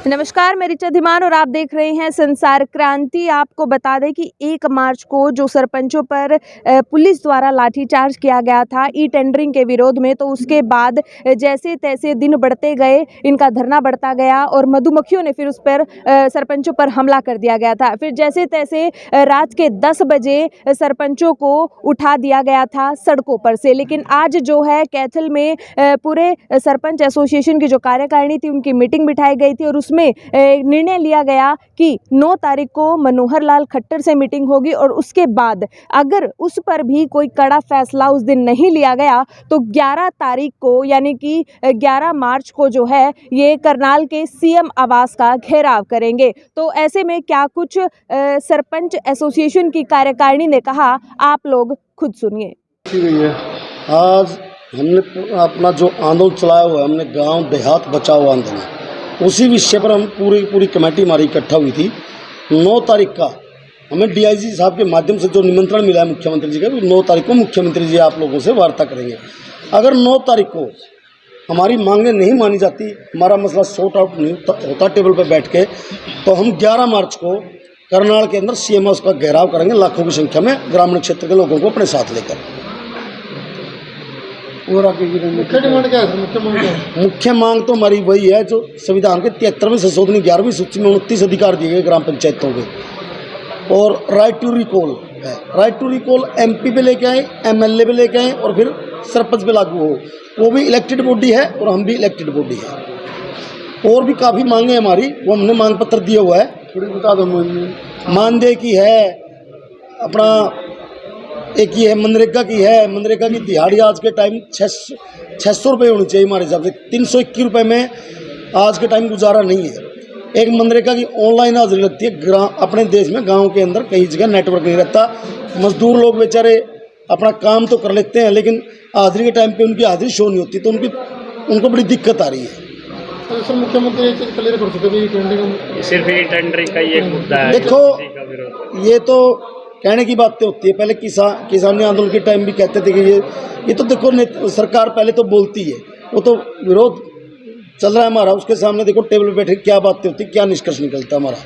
नमस्कार, मैं ऋचा धीमान और आप देख रहे हैं संसार क्रांति। आपको बता दें कि 1 मार्च को जो सरपंचों पर पुलिस द्वारा लाठीचार्ज किया गया था ई टेंडरिंग के विरोध में, तो उसके बाद जैसे तैसे दिन बढ़ते गए, इनका धरना बढ़ता गया और मधुमक्खियों ने फिर उस पर सरपंचों पर हमला कर दिया गया था। फिर जैसे तैसे रात के 10 बजे सरपंचों को उठा दिया गया था सड़कों पर से। लेकिन आज जो है कैथल में पूरे सरपंच एसोसिएशन की जो कार्यकारिणी थी, उनकी मीटिंग बिठाई गई थी और उसमें निर्णय लिया गया कि 9 तारीख को मनोहर लाल खट्टर से मीटिंग होगी और उसके बाद अगर उस पर भी कोई कड़ा फैसला उस दिन नहीं लिया गया तो 11 तारीख को यानी कि 11 मार्च को जो है ये करनाल के सीएम आवास का घेराव करेंगे। तो ऐसे में क्या कुछ सरपंच एसोसिएशन की कार्यकारिणी ने कहा, आप लोग खुद सुनिए। आज हमने अपना जो आंदोलन चलाया हुआ है, हमने गांव देहात बचाओ आंदोलन, उसी विषय पर हम पूरी कमेटी हमारी इकट्ठा हुई थी। 9 तारीख का हमें डीआईजी साहब के माध्यम से जो निमंत्रण मिला है मुख्यमंत्री जी का, 9 तारीख को मुख्यमंत्री जी आप लोगों से वार्ता करेंगे। अगर 9 तारीख को हमारी मांगें नहीं मानी जाती, हमारा मसला सॉर्ट आउट नहीं होता टेबल पर बैठ के, तो हम 11 मार्च को करनाल के अंदर सीएम हाउस का घेराव करेंगे, लाखों की संख्या में ग्रामीण क्षेत्र के लोगों को अपने साथ लेकर। और आगे की मुख्य डिमांड क्या है? मुख्य मांग तो हमारी वही है जो संविधान के 73वें संशोधन 11वीं सूची में 29 अधिकार दिए गए ग्राम पंचायतों के, और राइट टू रिकॉल है। राइट टू रिकॉल एमपी पे लेके आए, एमएलए पे लेके आए और फिर सरपंच पे लागू हो। वो भी इलेक्टेड बॉडी है और हम भी इलेक्टेड बॉडी है। और भी काफ़ी मांगे हमारी, वो हमने मांग पत्र दिया हुआ है। थोड़ी बता दो। मानदेय की है, अपना एक ये है मनरेगा की है। मनरेगा की दिहाड़ी आज के टाइम 600 रुपये होनी चाहिए हमारे हिसाब से। 321 रुपये में आज के टाइम गुजारा नहीं है। एक मनरेगा की ऑनलाइन हाजिरी लगती है। अपने देश में गांव के अंदर कई जगह नेटवर्क नहीं रहता। मजदूर लोग बेचारे अपना काम तो कर लेते हैं, लेकिन हाजिरी के टाइम पे उनकी हाजिरी शो नहीं होती, तो उनको बड़ी दिक्कत आ रही है। तो सर मुख्यमंत्री क्लियर कर सकते, सिर्फ टेंडरिंग का ये मुद्दा है। देखो, ये तो कहने की बातें होती है। पहले किसानी आंदोलन के टाइम भी कहते थे कि ये तो देखो सरकार पहले तो बोलती है, वो तो विरोध चल रहा है हमारा, उसके सामने देखो टेबल पे बैठे क्या बातें होती, क्या निष्कर्ष निकलता है हमारा।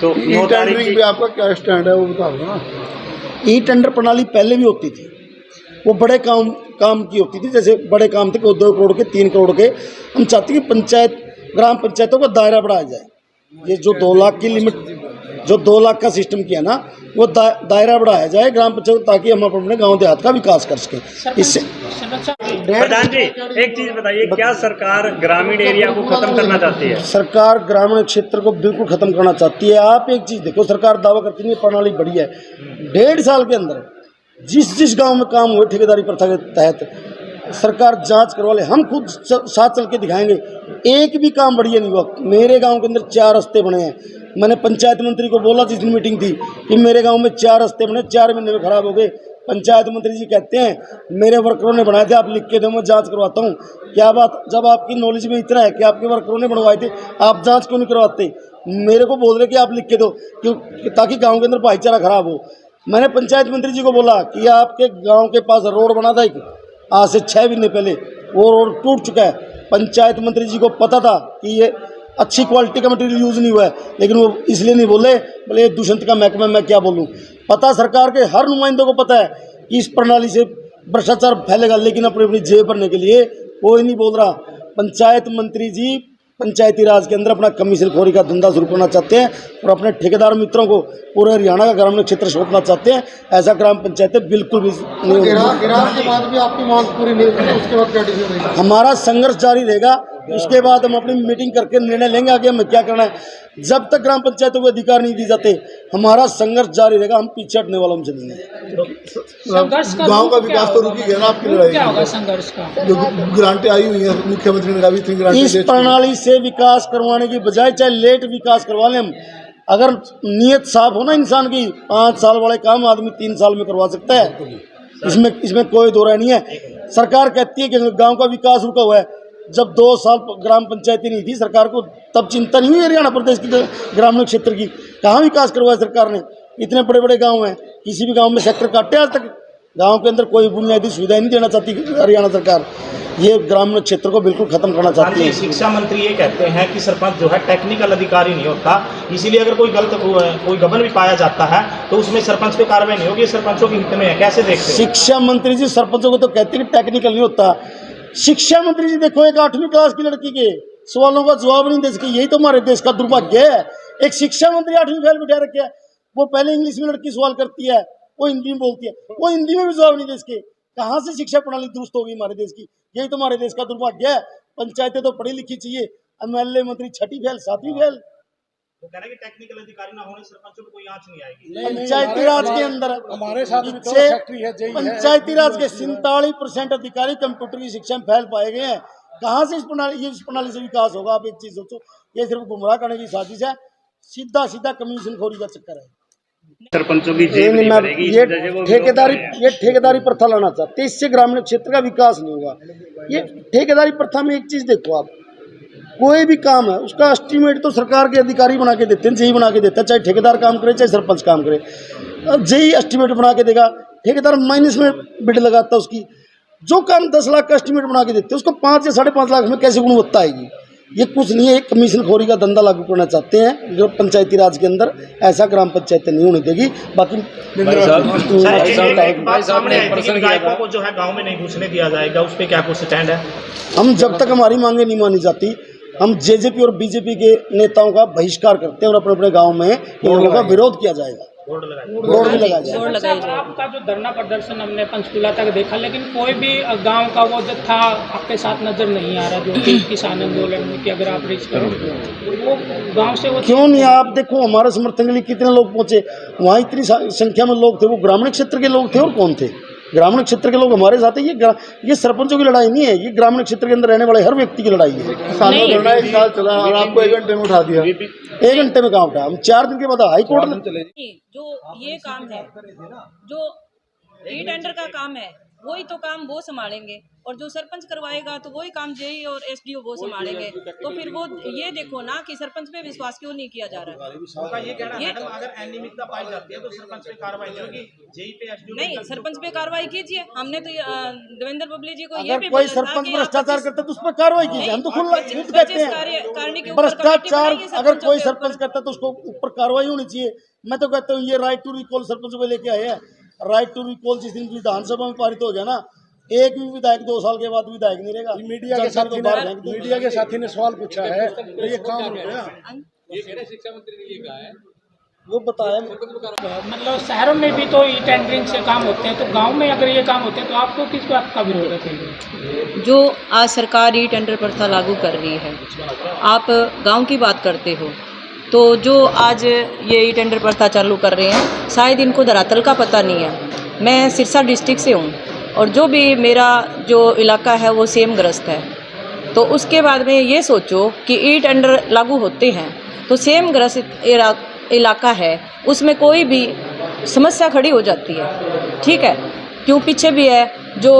तो ई टेंडरिंग पे आपका क्या स्टैंड है वो बता दो ना। ई टेंडर प्रणाली पहले भी होती थी, वो बड़े काम की होती थी। जैसे बड़े काम थे 2 करोड़ के, 3 करोड़ के। हम चाहते हैं कि ग्राम पंचायतों का दायरा बढ़ाया जाए। ये जो 2 लाख की लिमिट, जो 2 लाख का सिस्टम किया ना, वो दायरा बढ़ाया जाए ग्राम पंचायत, ताकि हम अपने गांव देहात का विकास कर सकें। इससे प्रधान जी एक चीज बताइए, क्या सरकार ग्रामीण एरिया को खत्म करना चाहती है? सरकार ग्रामीण क्षेत्र को बिल्कुल खत्म करना चाहती है। आप एक चीज देखो, सरकार दावा करती है प्रणाली बड़ी है। 1.5 साल के अंदर जिस गांव में काम हुए ठेकेदारी प्रथा के तहत, सरकार जांच करवा ले, हम खुद साथ चल के दिखाएंगे। एक भी काम बढ़िया नहीं हुआ। मेरे गांव के अंदर 4 रास्ते बने हैं। मैंने पंचायत मंत्री को बोला जिस दिन मीटिंग थी कि मेरे गांव में 4 रास्ते बने, 4 महीने में खराब हो गए। पंचायत मंत्री जी कहते हैं मेरे वर्करों ने बनाए थे, आप लिख के दो, मैं जांच करवाता हूँ। क्या बात, जब आपकी नॉलेज में इतना है कि आपके वर्करों ने बनवाए थे, आप जांच क्यों नहीं करवाते? मेरे को बोल रहे कि आप लिख के दो, क्यों? ताकि गाँव के अंदर भाईचारा खराब हो। मैंने पंचायत मंत्री जी को बोला कि आपके गाँव के पास रोड बना था आज से 6 महीने पहले, वो रोड टूट चुका है। पंचायत मंत्री जी को पता था कि ये अच्छी क्वालिटी का मटेरियल यूज़ नहीं हुआ है, लेकिन वो इसलिए नहीं बोले दुष्यंत का महकमा, मैं क्या बोलूँ। पता सरकार के हर नुमाइंदों को पता है कि इस प्रणाली से भ्रष्टाचार फैलेगा, लेकिन अपनी जेब भरने के लिए कोई नहीं बोल रहा। पंचायत मंत्री जी पंचायती राज के अंदर अपना कमीशनखोरी का धंधा शुरू करना चाहते हैं और अपने ठेकेदार मित्रों को पूरे हरियाणा का ग्रामीण क्षेत्र सौंपना चाहते हैं। ऐसा ग्राम पंचायतें बिल्कुल भी नहीं होगी। के बाद भी आपकी मांग पूरी नहीं होगी, उसके बाद क्या डिसीजन रहेगा? हमारा संघर्ष जारी रहेगा। उसके बाद हम अपनी मीटिंग करके निर्णय लेंगे आगे हमें क्या करना है। जब तक ग्राम पंचायतों को अधिकार नहीं दिए जाते, हमारा संघर्ष जारी रहेगा। हम पीछे हटने वालों से नहीं है। गांव का विकास तो रुक ही गया ना आपकी लड़ाई। क्या होगा संघर्ष का? जो ग्रांटें आई हुई हैं मुख्यमंत्री ने कहा 3 ग्रांटें इस प्रणाली से विकास करवाने की बजाय चाहे लेट विकास करवा लें हम, अगर नीयत साफ हो ना इंसान की, 5 साल वाले काम आदमी 3 साल में करवा सकता है। इसमें कोई दो राय नहीं है। सरकार कहती है कि गाँव का विकास रुका हुआ है। जब 2 साल ग्राम पंचायती नहीं थी सरकार को, तब चिंता नहीं हुई हरियाणा प्रदेश की ग्रामीण क्षेत्र की? कहाँ विकास करवाया सरकार ने? इतने बड़े बड़े गांव हैं, किसी भी गांव में सेक्टर काटे आज तक? गांव के अंदर कोई बुनियादी सुविधा नहीं देना चाहती हरियाणा सरकार। ये ग्रामीण क्षेत्र को बिल्कुल खत्म करना चाहती है। शिक्षा मंत्री ये कहते हैं कि सरपंच जो है टेक्निकल अधिकारी नहीं होता, इसीलिए अगर कोई गबन भी पाया जाता है तो उसमें सरपंच पे कार्रवाई नहीं होगी। सरपंचों के हित में है, कैसे देखते हैं? शिक्षा मंत्री जी सरपंचों को तो कहते हैं कि टेक्निकल नहीं होता। शिक्षा मंत्री जी देखो, एक 8वीं क्लास की लड़की के सवालों का जवाब नहीं दे सके, यही तो हमारे देश का दुर्भाग्य है। एक शिक्षा मंत्री 8वीं फेल बिठा रखे है, वो पहले इंग्लिश में लड़की सवाल करती है, वो हिंदी में बोलती है, वो हिंदी में भी जवाब नहीं दे सके। कहाँ से शिक्षा प्रणाली दुरुस्त होगी हमारे देश की? यही तो हमारे देश का दुर्भाग्य है। पंचायतें तो पढ़ी लिखी चाहिए, MLA मंत्री 6वीं फेल 7वीं फेल। वो कह रहे हैं कि टेक्निकल अधिकारी ना होने सरपंचों में कोई आंच नहीं आएगी। पंचायती राज के अंदर हमारे साथ भी तो फैक्ट्री है, जेई है। पंचायती राज के 47% अधिकारी कंप्यूटर की शिक्षा में फेल पाए गए हैं। कहाँ से इस प्रणाली से विकास होगा? आप एक चीज सोचो, ये सिर्फ गुमराह करने की साजिश है, सीधा सीधा कमीशन खोरी का चक्कर है। सरपंचों की जेब नहीं भरेगी, इस वजह से वो ये ठेकेदारी प्रथा लाना चाहते हैं, इससे ग्रामीण क्षेत्र का विकास नहीं होगा। ये ठेकेदारी प्रथा में एक चीज देखो आप, कोई भी काम है उसका एस्टीमेट तो सरकार के अधिकारी बना के देते हैं, जेई बना के देता है, चाहे ठेकेदार काम करे चाहे सरपंच काम करे। अब जेई एस्टीमेट बना के देगा, ठेकेदार माइनस में बिड लगाता है उसकी। जो काम 10 लाख का एस्टीमेट बना के देते हैं उसको 5 या 5.5 लाख में कैसे गुणवत्ता आएगी? ये कुछ नहीं है, एक कमीशन खोरी का धंधा लागू करना चाहते हैं जो पंचायती राज के अंदर। ऐसा ग्राम पंचायतें नहीं होने देगी। बाकी गायकों को जो है गांव में नहीं घुसने दिया जाएगा, उस पर क्या कुछ स्टैंड है? हम जब तक हमारी मांगे नहीं मानी जाती, हम जेजेपी और बीजेपी के नेताओं का बहिष्कार करते हैं और अपने अपने गाँव में इन लोगों का विरोध किया जाएगा, बोर्ड भी लगाया जाएगा। आपका जो धरना प्रदर्शन हमने पंचकूला तक देखा, लेकिन कोई भी गांव का वो जो था आपके साथ नजर नहीं आ रहा, जो कि किसान आंदोलन में कि अगर आप रीच करो वो गांव से वो क्यों नहीं? आप देखो हमारे समर्थन के लिए कितने लोग पहुंचे, वहाँ इतनी संख्या में लोग थे, वो ग्रामीण क्षेत्र के लोग थे। और कौन थे? ग्रामीण क्षेत्र के लोग हमारे साथ है। ये सरपंचों की लड़ाई नहीं है, ये ग्रामीण क्षेत्र के अंदर रहने वाले हर व्यक्ति की लड़ाई है। सालों धरना 1 साल चला और आपको 1 घंटे में उठा दिया। 1 घंटे में कहाँ उठा? हम 4 दिन के बाद हाई कोर्ट में चले। जो ये काम है, जो ई टेंडर का काम है, वही तो काम वो संभालेंगे, और जो सरपंच करवाएगा तो वही काम जेई और एसडीओ वो संभालेंगे। तो फिर वो ये देखो ना कि सरपंच पे विश्वास क्यों नहीं किया जा रहा है। ये कहना है अगर अनियमितता पाई जाती है तो सरपंच पे कार्रवाई होगी, जेई पे एसडीओ नहीं, सरपंच पे कार्रवाई कीजिए। हमने तो देवेंद्र बबली जी को ये भी कोई सरपंच भ्रष्टाचार करता है तो उस पर कार्रवाई कीजिए। हम तो खुद कहते हैं भ्रष्टाचार अगर कोई सरपंच करता है तो उसको ऊपर कार्रवाई होनी चाहिए। मैं तो कहता हूँ ये राइट टू रिकॉल सरपंच को लेके आए हैं। राइट टू रिकॉल जिस दिन विधानसभा में पारित हो गया ना, एक भी विधायक 2 साल के बाद विधायक नहीं रहेगा। मीडिया के साथी ने सवाल पूछा है तो ये काम हो गया। ये शिक्षा मंत्री ने ये कहा है, वो बताया। मतलब शहरों में भी तो ई टेंडरिंग से काम होते हैं, तो गांव में अगर ये काम होते हैं तो आपको किस बात का विरोध है? जो आज सरकार ई टेंडर प्रथा लागू कर रही है, आप गाँव की बात करते हो, तो जो आज ये ई टेंडर प्रथा चालू कर रहे हैं शायद इनको धरातल का पता नहीं है। मैं सिरसा डिस्ट्रिक्ट से हूँ और जो भी मेरा जो इलाका है वो सेम ग्रस्त है। तो उसके बाद में ये सोचो कि ई टेंडर लागू होते हैं तो सेम ग्रस्त इलाका है, उसमें कोई भी समस्या खड़ी हो जाती है। ठीक है, क्यों? पीछे भी है जो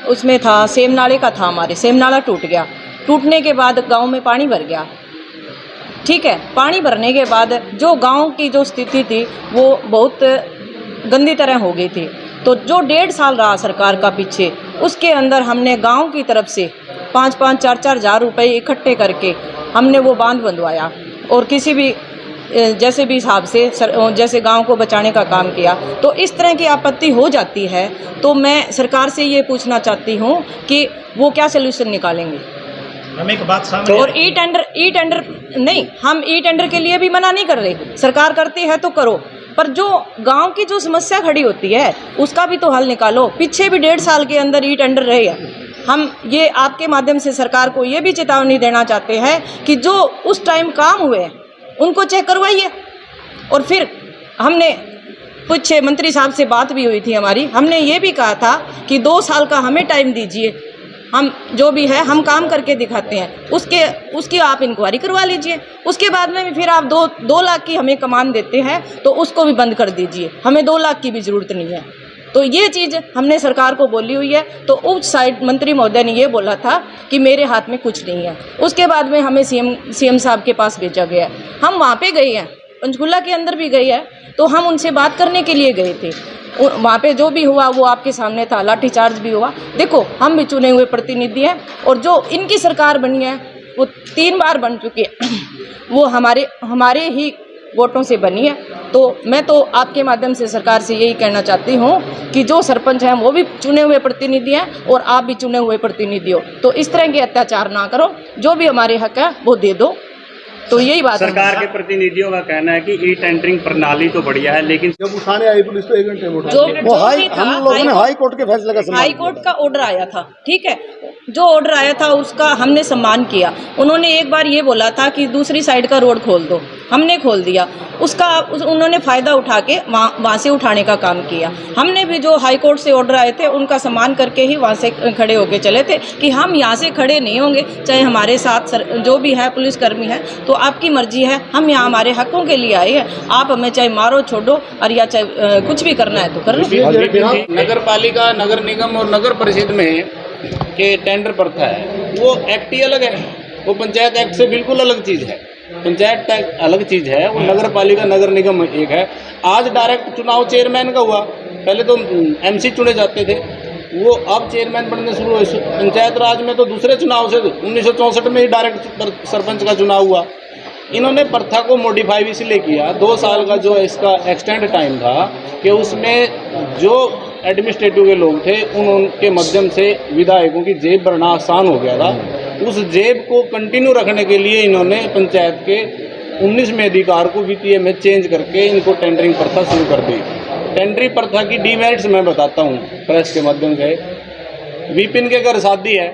उसमें था, सेम नाले का था, हमारे सेम नाला टूट गया। टूटने के बाद गांव में पानी भर गया। ठीक है, पानी भरने के बाद जो गांव की जो स्थिति थी वो बहुत गंदी तरह हो गई थी। तो जो 1.5 साल रहा सरकार का पीछे, उसके अंदर हमने गांव की तरफ से 5-5, 4-4 हज़ार रुपये इकट्ठे करके हमने वो बांध बंधवाया और किसी भी जैसे भी हिसाब से जैसे गांव को बचाने का काम किया। तो इस तरह की आपत्ति हो जाती है तो मैं सरकार से ये पूछना चाहती हूँ कि वो क्या सलूशन निकालेंगे। हम एक बात सामने और ई टेंडर नहीं, हम ई टेंडर के लिए भी मना नहीं कर रहे, सरकार करती है तो करो, पर जो गांव की जो समस्या खड़ी होती है उसका भी तो हल निकालो। पीछे भी 1.5 साल के अंदर ई टेंडर रहे हैं। हम ये आपके माध्यम से सरकार को ये भी चेतावनी देना चाहते हैं कि जो उस टाइम काम हुए उनको चेक करवाइए। और फिर हमने कुछ मंत्री साहब से बात भी हुई थी हमारी, हमने ये भी कहा था कि 2 साल का हमें टाइम दीजिए, हम जो भी है हम काम करके दिखाते हैं, उसकी आप इंक्वायरी करवा लीजिए। उसके बाद में भी फिर आप 2 लाख की हमें कमान देते हैं तो उसको भी बंद कर दीजिए, हमें 2 लाख की भी ज़रूरत नहीं है। तो ये चीज़ हमने सरकार को बोली हुई है। तो उच्च साइड मंत्री महोदय ने ये बोला था कि मेरे हाथ में कुछ नहीं है। उसके बाद में हमें सीएम साहब के पास भेजा गया, हम वहाँ पे गए हैं, पंचकूला के अंदर भी गए हैं, तो हम उनसे बात करने के लिए गए थे। वहाँ पे जो भी हुआ वो आपके सामने था, लाठीचार्ज भी हुआ। देखो हम भी चुने हुए प्रतिनिधि हैं और जो इनकी सरकार बनी है वो 3 बार बन चुकी है, वो हमारे ही वोटों से बनी है। तो मैं तो आपके माध्यम से सरकार से यही कहना चाहती हूँ कि जो सरपंच हैं वो भी चुने हुए प्रतिनिधि हैं और आप भी चुने हुए प्रतिनिधि हो, तो इस तरह के अत्याचार ना करो, जो भी हमारे हक है वो दे दो। तो यही बात सरकार के प्रतिनिधियों का कहना है कि ई टेंडरिंग प्रणाली तो बढ़िया है, लेकिन जब उठाने आई पुलिस तो 1 घंटे में उठा जो वो हाई भी था, हम लोगों ने हाई कोर्ट के फैसले का सम्मान हाई कोर्ट का ऑर्डर आया था, ठीक है, जो ऑर्डर आया था उसका हमने सम्मान किया। उन्होंने एक बार ये बोला था कि दूसरी साइड का रोड खोल दो, हमने खोल दिया, उन्होंने फ़ायदा उठा के वहाँ से उठाने का काम किया। हमने भी जो हाई कोर्ट से ऑर्डर आए थे उनका सम्मान करके ही वहाँ से खड़े होके चले थे कि हम यहाँ से खड़े नहीं होंगे, चाहे हमारे साथ जो भी है पुलिसकर्मी है, तो आपकी मर्जी है, हम यहाँ हमारे हकों के लिए आए हैं, आप हमें चाहे मारो छोड़ो और या चाहे कुछ भी करना है तो कर लो। नगर पालिका, नगर निगम और नगर परिषद में के टेंडर प्रथा है वो एक्ट ही अलग है, वो पंचायत एक्ट से बिल्कुल अलग चीज़ है। पंचायत टैक्स अलग चीज़ है, वो नगर पालिका नगर निगम एक है। आज डायरेक्ट चुनाव चेयरमैन का हुआ, पहले तो एमसी चुने जाते थे, वो अब चेयरमैन बनने शुरू हुए। पंचायत राज में तो दूसरे चुनाव से 1964 में ही डायरेक्ट सरपंच का चुनाव हुआ। इन्होंने प्रथा को मॉडिफाई इसलिए किया, 2 साल का जो इसका एक्सटेंड टाइम था कि उसमें जो एडमिनिस्ट्रेटिव के लोग थे उनके माध्यम से विधायकों की जेब भरना आसान हो गया था। उस जेब को कंटिन्यू रखने के लिए इन्होंने पंचायत के 19वें अधिकार को वित्तीय में चेंज करके इनको टेंडरिंग प्रथा शुरू कर दी। टेंडरिंग प्रथा की डीमेरिट्स मैं बताता हूँ प्रेस के माध्यम से। विपिन के घर शादी है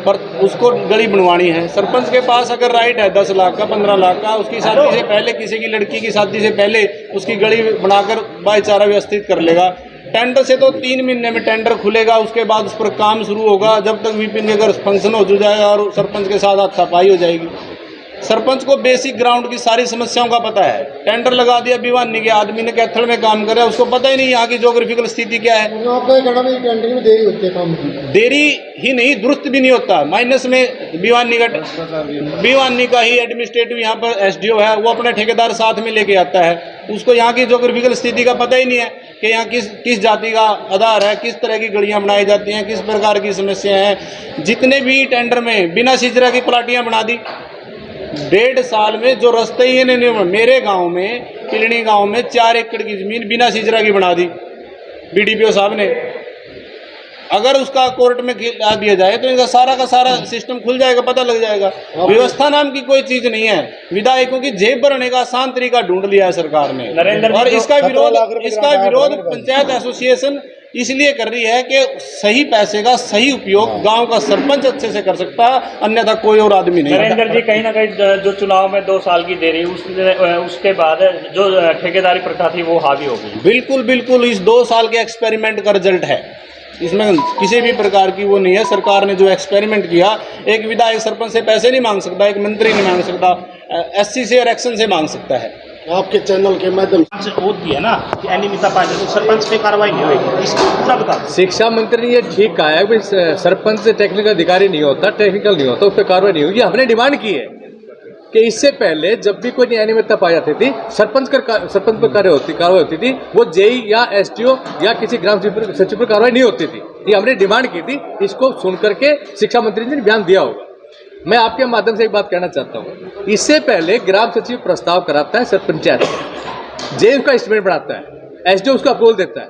पर उसको गली बनवानी है, सरपंच के पास अगर राइट है 10 लाख का, 15 लाख का, उसकी शादी से पहले, किसी की लड़की की शादी से पहले उसकी गली बनाकर भाईचारा व्यवस्थित कर लेगा। टेंडर से तो 3 महीने में टेंडर खुलेगा, उसके बाद उस पर काम शुरू होगा। जब तक विपिन के घर फंक्शन हो जाएगा और सरपंच के साथ हाथापाई हो जाएगी। सरपंच को बेसिक ग्राउंड की सारी समस्याओं का पता है। टेंडर लगा दिया भिवानी के आदमी ने, कैथल में काम कर रहा है, उसको पता ही नहीं यहाँ की ज्योग्राफिकल स्थिति क्या है। आपका ये कहना है टेंडरिंग में देरी होती है काम की? देरी ही नहीं, दुरुस्त भी नहीं होता। माइनस में भिवानी का ही एडमिनिस्ट्रेटिव यहाँ पर एसडीओ है, वो अपने ठेकेदार साथ में लेके आता है, उसको यहाँ की ज्योग्राफिकल स्थिति का पता ही नहीं है कि यहाँ किस जाति का आधार है, किस तरह की गलियाँ बनाई जाती हैं, किस प्रकार की समस्या हैं। जितने भी टेंडर में बिना सिजरा की प्लाटियाँ बना दी। 1.5 साल में जो रास्ते ही नहीं, मेरे गांव में, किलनी गांव में 4 एकड़ की जमीन बिना सिजरा की बना दी बीडीपीओ साहब ने। अगर उसका कोर्ट में ला दिया जाए तो इनका सारा का सारा सिस्टम खुल जाएगा, पता लग जाएगा। व्यवस्था नाम की कोई चीज नहीं है। विधायकों की जेब भरने का आसान तरीका ढूंढ लिया है सरकार ने, और इसका विरोध पंचायत एसोसिएशन इसलिए कर रही है कि सही पैसे का सही उपयोग गांव का सरपंच अच्छे से कर सकता है, अन्यथा कोई और आदमी नहीं। नरेंद्र जी, कहीं ना कहीं जो चुनाव में 2 साल की देरी, उसके बाद जो ठेकेदारी प्रथा थी वो हावी हो गई। बिल्कुल बिल्कुल, इस 2 साल के एक्सपेरिमेंट का रिजल्ट है, इसमें किसी भी प्रकार की वो नहीं है। सरकार ने जो एक्सपेरिमेंट किया, एक विधायक सरपंच से पैसे नहीं मांग सकता, एक मंत्री नहीं मांग सकता, एससी से और एक्शन से मांग सकता है। आपके चैनल के माध्यम से होती है ना कि अनियमितता पाई तो सरपंच पे कार्रवाई नहीं होगी, इसको पूरा बता। शिक्षा मंत्री ने ये ठीक कहा है कि सरपंच टेक्निकल अधिकारी नहीं होता, टेक्निकल नहीं होता, उस पर कार्रवाई नहीं होगी। हमने डिमांड की है कि इससे पहले जब भी कोई अनियमितता पाई जाती थी, सरपंच पर कार्रवाई होती थी, वो जेई या एसडीओ या किसी ग्राम सचिव पर कार्रवाई नहीं होती थी। ये हमने डिमांड की थी, इसको सुन करके शिक्षा मंत्री ने बयान दिया होगा। मैं आपके माध्यम से एक बात कहना चाहता हूँ, इससे पहले ग्राम सचिव प्रस्ताव कराता है सरपंचायत, जेई उसका एस्टिमेट बनाता है, एसडीओ उसका अप्रूवल देता है,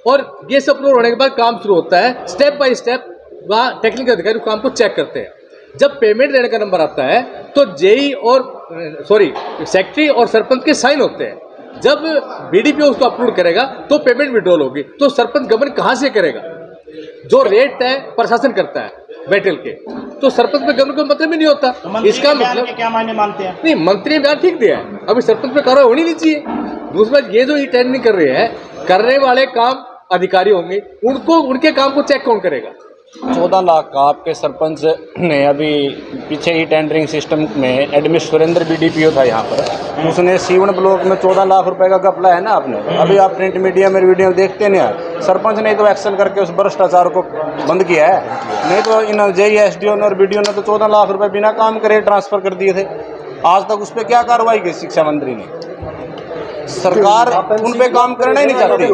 और ये सब अप्रूवल होने के बाद काम शुरू होता है। स्टेप बाय स्टेप वहाँ टेक्निकल अधिकारी काम को चेक करते हैं। जब पेमेंट देने का नंबर आता है तो जेई और सेक्रेटरी और सरपंच के साइन होते हैं। जब बीडीपीओ उसको अप्रूव करेगा तो पेमेंट विड्रॉल होगी। तो सरपंच गवर्नमेंट कहाँ से करेगा? जो रेट तय प्रशासन करता है बैटल के, तो सरपंच पे गवर्नमेंट को मतलब ही नहीं होता। तो इसका मतलब क्या मायने मानते हैं? नहीं, मंत्री ने बयान ठीक दिया है, अभी सरपंच पे कार्रवाई होनी नहीं चाहिए। दूसरी बात, ये जो टेंडरिंग कर रहे हैं, करने वाले काम अधिकारी होंगे, उनको उनके काम को चेक कौन करेगा? 14 लाख का आपके सरपंच ने अभी पीछे ही टेंडरिंग सिस्टम में सुरेंद्र बीडीपीओ था यहाँ पर, उसने सीवन ब्लॉक में 14 लाख रुपए का घपला है ना आपने। अभी आप प्रिंट मीडिया में वीडियो देखते नहीं हैं। सरपंच ने तो एक्शन करके उस भ्रष्टाचार को बंद किया है, नहीं तो इन जेई एसडीओ ने और बीडीओ ने तो 14 लाख रुपए बिना काम करे ट्रांसफर कर दिए थे। आज तक उस पर क्या कार्रवाई की शिक्षा मंत्री ने? सरकार उन पे काम करना ही नहीं चाहती।